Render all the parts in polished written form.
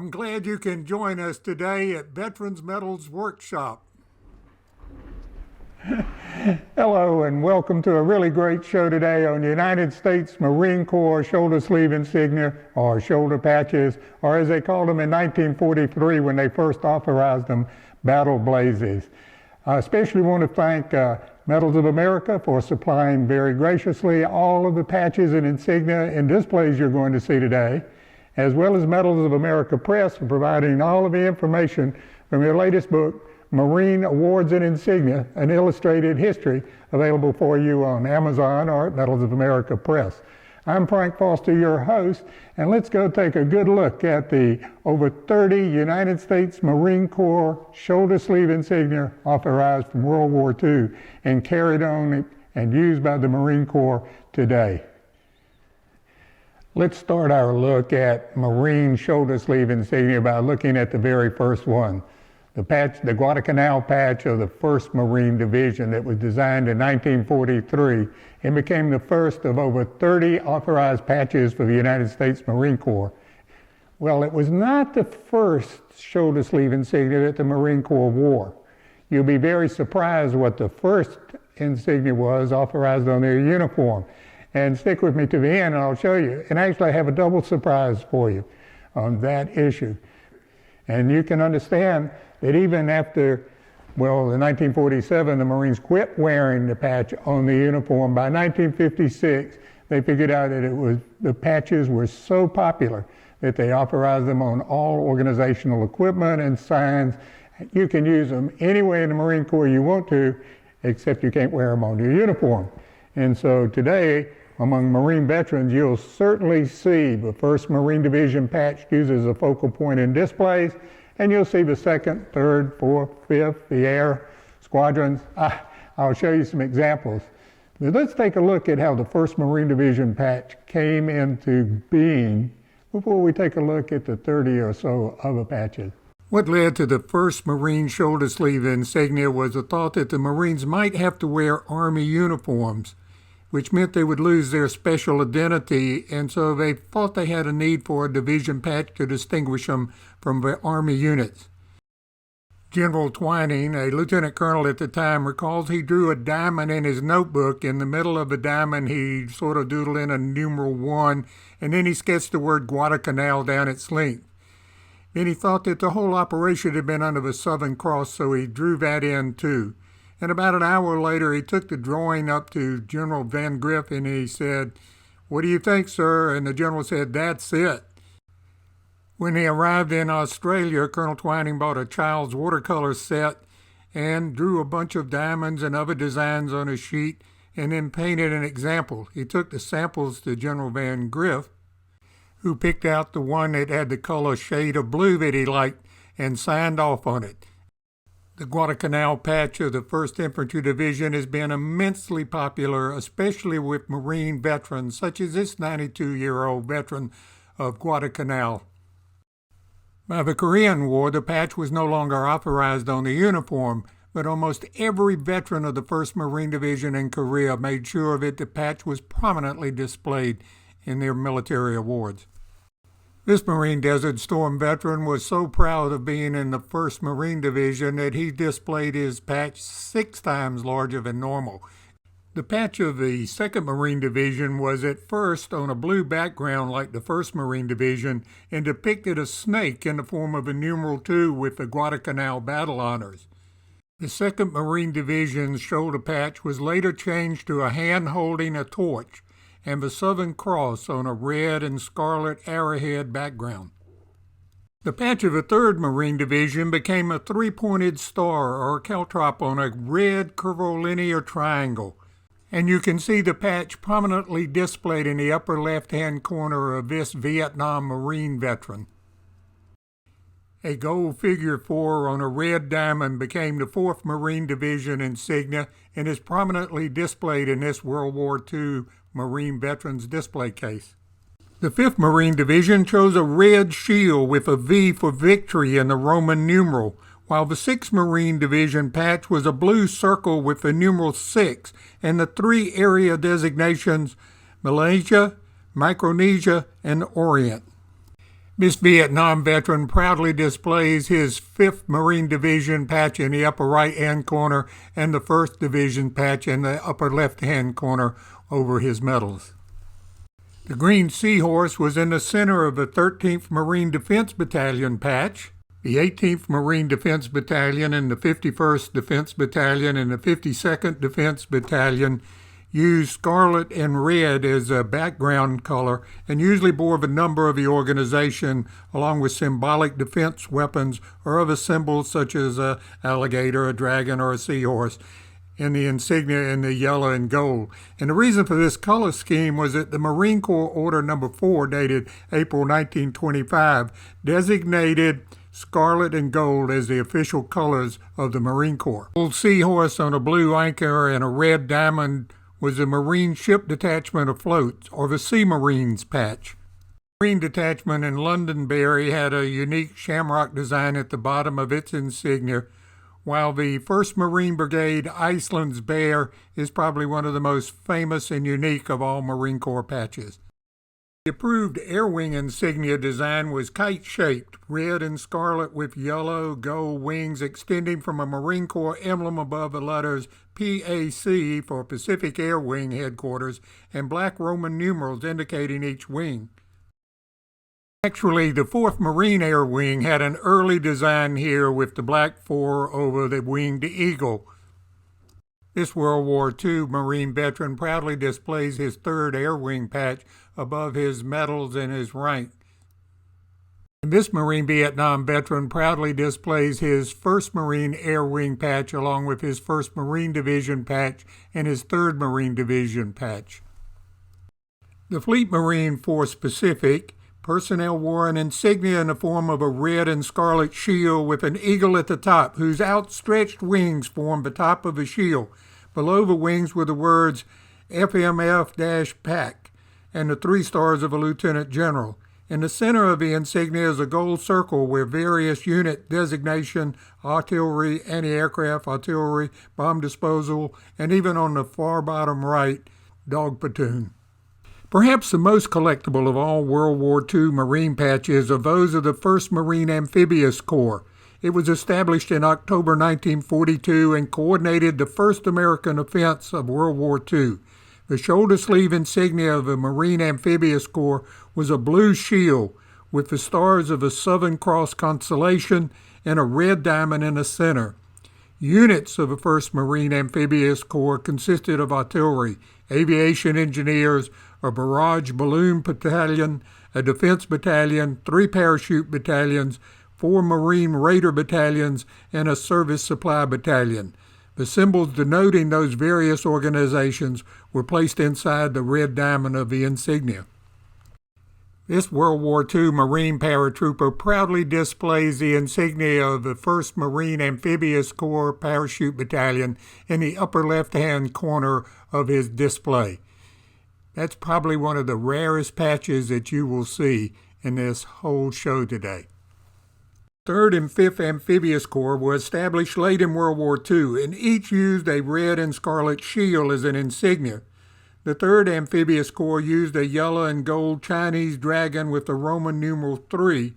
I'm glad you can join us today at Veterans Medals Workshop. Hello and welcome to a really great show today on United States Marine Corps shoulder sleeve insignia, or shoulder patches, or as they called them in 1943 when they first authorized them, battle blazes. I especially want to thank Medals of America for supplying very graciously all of the patches and insignia and displays you're going to see today, as well as Medals of America Press for providing all of the information from your latest book, Marine Awards and Insignia, an illustrated history, available for you on Amazon or at Medals of America Press. I'm Frank Foster, your host, and let's go take a good look at the over 30 United States Marine Corps shoulder sleeve insignia authorized from World War II and carried on and used by the Marine Corps today. Let's start our look at Marine shoulder sleeve insignia by looking at the very first one. The patch, the Guadalcanal Patch of the 1st Marine Division that was designed in 1943 and became the first of over 30 authorized patches for the United States Marine Corps. Well, it was not the first shoulder sleeve insignia that the Marine Corps wore. You'll be very surprised what the first insignia was authorized on their uniform. And stick with me to the end and I'll show you. And actually I have a double surprise for you on that issue. And you can understand that even after, well, in 1947, the Marines quit wearing the patch on the uniform. By 1956, they figured out that the patches were so popular that they authorized them on all organizational equipment and signs. You can use them anywhere in the Marine Corps you want to, except you can't wear them on your uniform. And so today, among Marine veterans, you'll certainly see the 1st Marine Division patch used as a focal point in displays, and you'll see the 2nd, 3rd, 4th, 5th, the air, squadrons. I'll show you some examples. But let's take a look at how the 1st Marine Division patch came into being before we take a look at the 30 or so other patches. What led to the 1st Marine shoulder sleeve insignia was the thought that the Marines might have to wear Army uniforms, which meant they would lose their special identity, and so they thought they had a need for a division patch to distinguish them from the Army units. General Twining, a lieutenant colonel at the time, recalls he drew a diamond in his notebook. In the middle of the diamond, he sort of doodled in a numeral 1, and then he sketched the word Guadalcanal down its length. Then he thought that the whole operation had been under the Southern Cross, so he drew that in too. And about an hour later, he took the drawing up to General Van Griff and he said, "What do you think, sir?" And the general said, "That's it." When he arrived in Australia, Colonel Twining bought a child's watercolor set and drew a bunch of diamonds and other designs on a sheet and then painted an example. He took the samples to General Van Griff, who picked out the one that had the color shade of blue that he liked and signed off on it. The Guadalcanal Patch of the 1st Infantry Division has been immensely popular, especially with Marine veterans, such as this 92-year-old veteran of Guadalcanal. By the Korean War, the patch was no longer authorized on the uniform, but almost every veteran of the 1st Marine Division in Korea made sure that the patch was prominently displayed in their military awards. This Marine Desert Storm veteran was so proud of being in the 1st Marine Division that he displayed his patch 6 times larger than normal. The patch of the 2nd Marine Division was at first on a blue background like the 1st Marine Division and depicted a snake in the form of a numeral 2 with the Guadalcanal battle honors. The 2nd Marine Division's shoulder patch was later changed to a hand holding a torch and the Southern Cross on a red and scarlet arrowhead background. The patch of the 3rd Marine Division became a 3-pointed star or caltrop on a red curvilinear triangle, and you can see the patch prominently displayed in the upper left-hand corner of this Vietnam Marine veteran. A gold figure 4 on a red diamond became the 4th Marine Division insignia and is prominently displayed in this World War II Marine Veterans display case. The 5th Marine Division chose a red shield with a V for victory in the Roman numeral, while the 6th Marine Division patch was a blue circle with the numeral 6 and the 3 area designations Malaysia, Micronesia, and Orient. This Vietnam veteran proudly displays his 5th Marine Division patch in the upper right-hand corner and the 1st Division patch in the upper left-hand corner over his medals. The green seahorse was in the center of the 13th Marine Defense Battalion patch. The 18th Marine Defense Battalion and the 51st Defense Battalion and the 52nd Defense Battalion used scarlet and red as a background color and usually bore the number of the organization along with symbolic defense weapons or other symbols such as an alligator, a dragon, or a seahorse in the insignia in the yellow and gold. And the reason for this color scheme was that the Marine Corps Order No. 4, dated April 1925, designated scarlet and gold as the official colors of the Marine Corps. Old seahorse on a blue anchor and a red diamond was the Marine Ship Detachment Afloat, or the Sea Marines patch. The Marine Detachment in Londonderry had a unique shamrock design at the bottom of its insignia, while the 1st Marine Brigade Iceland's bear is probably one of the most famous and unique of all Marine Corps patches. The approved air wing insignia design was kite-shaped, red and scarlet with yellow gold wings extending from a Marine Corps emblem above the letters PAC for Pacific Air Wing Headquarters and black Roman numerals indicating each wing. Actually, the 4th Marine Air Wing had an early design here with the black 4 over the winged eagle. This World War II Marine veteran proudly displays his 3rd Air Wing patch above his medals and his rank. And this Marine Vietnam veteran proudly displays his 1st Marine Air Wing patch along with his 1st Marine Division patch and his 3rd Marine Division patch. The Fleet Marine Force Pacific personnel wore an insignia in the form of a red and scarlet shield with an eagle at the top, whose outstretched wings formed the top of the shield. Below the wings were the words FMF-PAC and the 3 stars of a lieutenant general. In the center of the insignia is a gold circle where various unit designation, artillery, anti-aircraft artillery, bomb disposal, and even on the far bottom right, dog platoon. Perhaps the most collectible of all World War II Marine patches are those of the 1st Marine Amphibious Corps. It was established in October 1942 and coordinated the first American offense of World War II. The shoulder sleeve insignia of the Marine Amphibious Corps was a blue shield with the stars of the Southern Cross constellation and a red diamond in the center. Units of the 1st Marine Amphibious Corps consisted of artillery, aviation engineers, a barrage balloon battalion, a defense battalion, 3 parachute battalions, 4 Marine Raider battalions, and a service supply battalion. The symbols denoting those various organizations were placed inside the red diamond of the insignia. This World War II Marine paratrooper proudly displays the insignia of the 1st Marine Amphibious Corps Parachute Battalion in the upper left-hand corner of his display. That's probably one of the rarest patches that you will see in this whole show today. 3rd and 5th Amphibious Corps were established late in World War II, and each used a red and scarlet shield as an insignia. The 3rd Amphibious Corps used a yellow and gold Chinese dragon with the Roman numeral 3,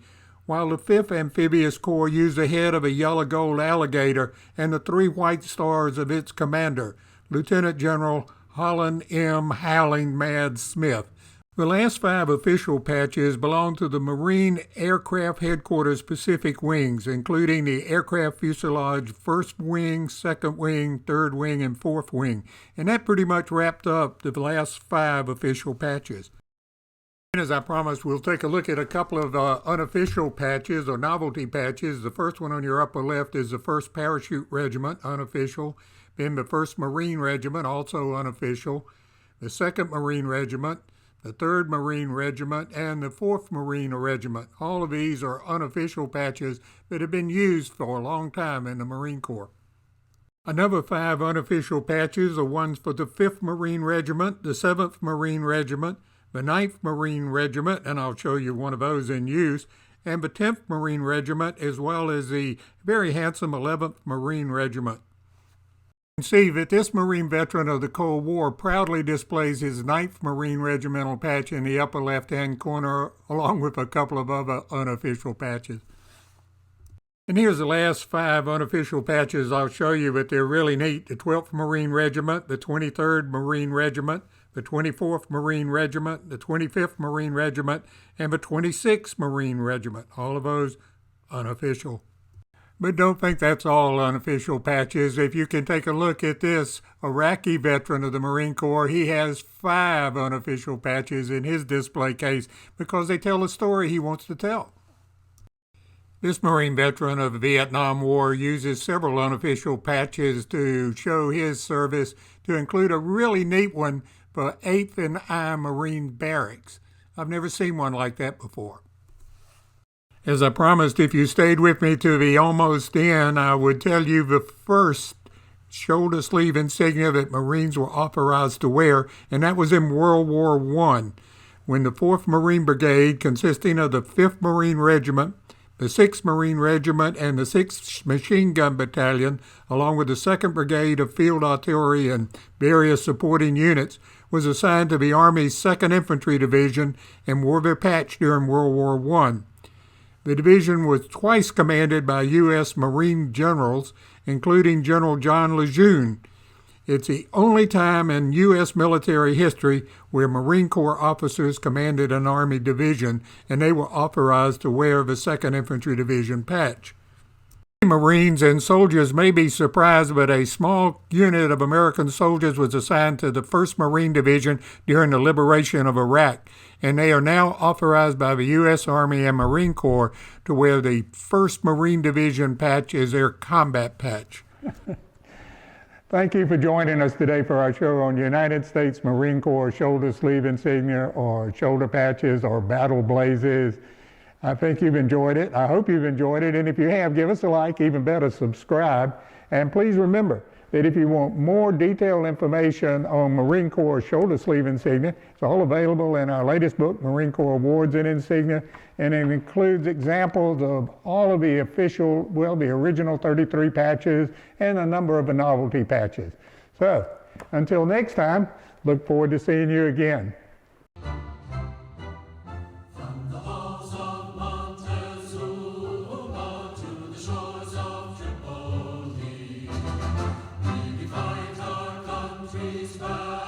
while the 5th Amphibious Corps used the head of a yellow-gold alligator and the 3 white stars of its commander, Lieutenant General Holland M. Howling Mad Smith. The last 5 official patches belong to the Marine Aircraft Headquarters Pacific Wings, including the Aircraft Fuselage 1st Wing, 2nd Wing, 3rd Wing, and 4th Wing. And that pretty much wrapped up the last 5 official patches. And as I promised, we'll take a look at a couple of unofficial patches or novelty patches. The first one on your upper left is the 1st Parachute Regiment, unofficial. Then the 1st Marine Regiment, also unofficial. The 2nd Marine Regiment, the 3rd Marine Regiment, and the 4th Marine Regiment. All of these are unofficial patches that have been used for a long time in the Marine Corps. Another 5 unofficial patches are ones for the 5th Marine Regiment, the 7th Marine Regiment, the 9th Marine Regiment, and I'll show you one of those in use, and the 10th Marine Regiment, as well as the very handsome 11th Marine Regiment. You can see that this Marine veteran of the Cold War proudly displays his 9th Marine Regimental patch in the upper left-hand corner, along with a couple of other unofficial patches. And here's the last 5 unofficial patches I'll show you, but they're really neat. The 12th Marine Regiment, the 23rd Marine Regiment, the 24th Marine Regiment, the 25th Marine Regiment, and the 26th Marine Regiment. All of those unofficial. But don't think that's all unofficial patches. If you can take a look at this Iraqi veteran of the Marine Corps, he has 5 unofficial patches in his display case because they tell a story he wants to tell. This Marine veteran of the Vietnam War uses several unofficial patches to show his service, to include a really neat one for 8th and I Marine Barracks. I've never seen one like that before. As I promised, if you stayed with me to the almost end, I would tell you the first shoulder sleeve insignia that Marines were authorized to wear, and that was in World War I, when the 4th Marine Brigade, consisting of the 5th Marine Regiment, the 6th Marine Regiment, and the 6th Machine Gun Battalion, along with the 2nd Brigade of Field Artillery and various supporting units, was assigned to the Army's 2nd Infantry Division and wore their patch during World War I. The division was twice commanded by U.S. Marine generals, including General John Lejeune. It's the only time in U.S. military history where Marine Corps officers commanded an Army division, and they were authorized to wear the 2nd Infantry Division patch. Marines and soldiers may be surprised, but a small unit of American soldiers was assigned to the 1st Marine Division during the liberation of Iraq, and they are now authorized by the U.S. Army and Marine Corps to wear the 1st Marine Division patch as their combat patch. Thank you for joining us today for our show on United States Marine Corps shoulder sleeve insignia, or shoulder patches, or battle blazes. I think you've enjoyed it. I hope you've enjoyed it. And if you have, give us a like, even better, subscribe. And please remember that if you want more detailed information on Marine Corps shoulder sleeve insignia, it's all available in our latest book, Marine Corps Awards and Insignia. And it includes examples of all of the official, well, the original 33 patches and a number of the novelty patches. So until next time, look forward to seeing you again. By